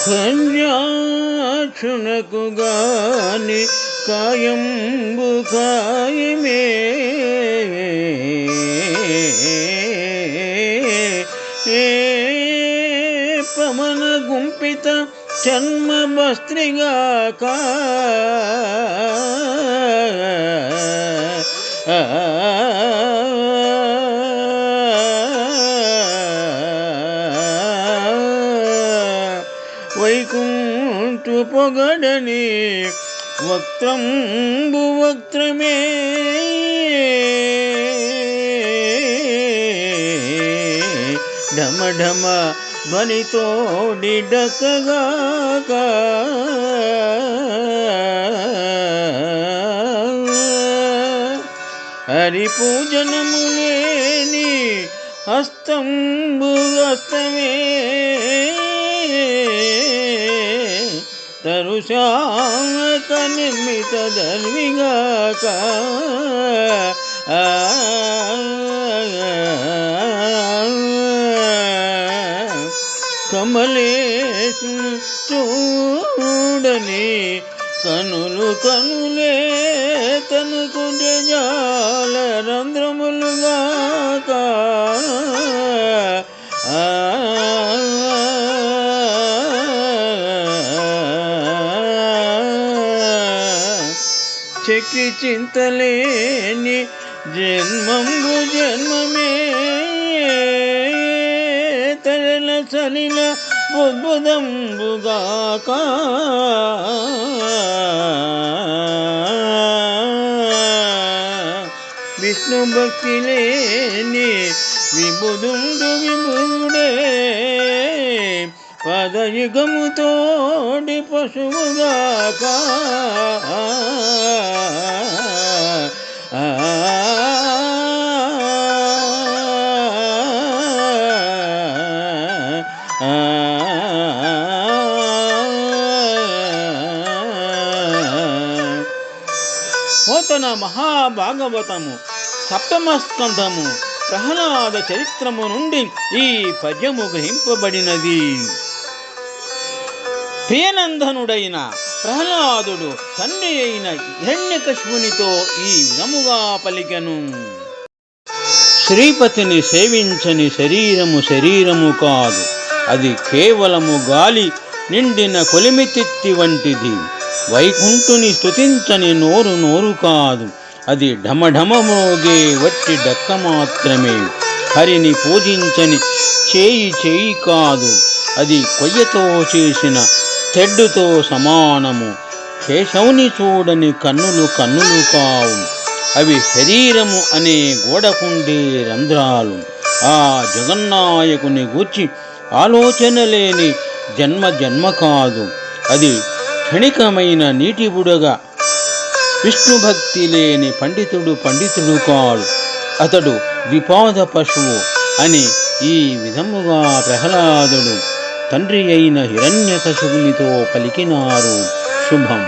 కన్యాక్షునకు గాని కాయంబు కాయమే పవన గుంపిత జన్మ భస్త్రిగాక వైకుంఠు పొగడని వక్త్రంబు వక్త్రమే ఢమ ఢమ ధ్వనితోడి డక్కగాక హరి పూజనము లేని హస్తంబు హస్తమే తరుశాక నిర్మిత ధర్మిగాక కమలేశు చూడని కనులు కనులే తనకు జాల రంధ్రములుగాక చక్రి చింతలేని జన్మంబు జన్మమే తరల సలిల బుద్బుదంబుగాక విష్ణు భక్తి లేని విబుధుండు విబుధుడే పదయుగముతోడి పశువుగాక పోతన మహాభాగవతము సప్తమ స్కంధము ప్రహ్లాద చరిత్రము నుండి ఈ పద్యము గ్రహింపబడినది. ప్రియనందనుడైన ప్రహ్లాదుడు తండ్రి అయిన హిరణ్యకశిపునితో ఈ విధముగా పలికెను. శ్రీపతిని సేవించని శరీరము శరీరము కాదు, అది కేవలము గాలి నిండిన కొలిమితిత్తి వంటిది. వైకుంఠుని స్తుతించని నోరు నోరు కాదు, అది ఢమఢమమోగే వట్టి డక్క మాత్రమే. హరిని పూజించని చేయి చేయి కాదు, అది కొయ్యతో చేసిన తెడ్డుతో సమానము. కేశవుని చూడని కన్నులు కన్నులు కావు, అవి శరీరము అనే గోడకుండే రంధ్రాలు. ఆ జగన్నాయకుని గూర్చి ఆలోచన లేని జన్మ జన్మ కాదు, అది క్షణికమైన నీటి బుడగ. విష్ణు భక్తి లేని పండితుడు పండితుడు కాడు, అతడు ద్విపాద పశువు అని ఈ విధముగా ప్రహ్లాదుడు తండ్రి అయిన హిరణ్యకశిపునితో పలికినారు. శుభం.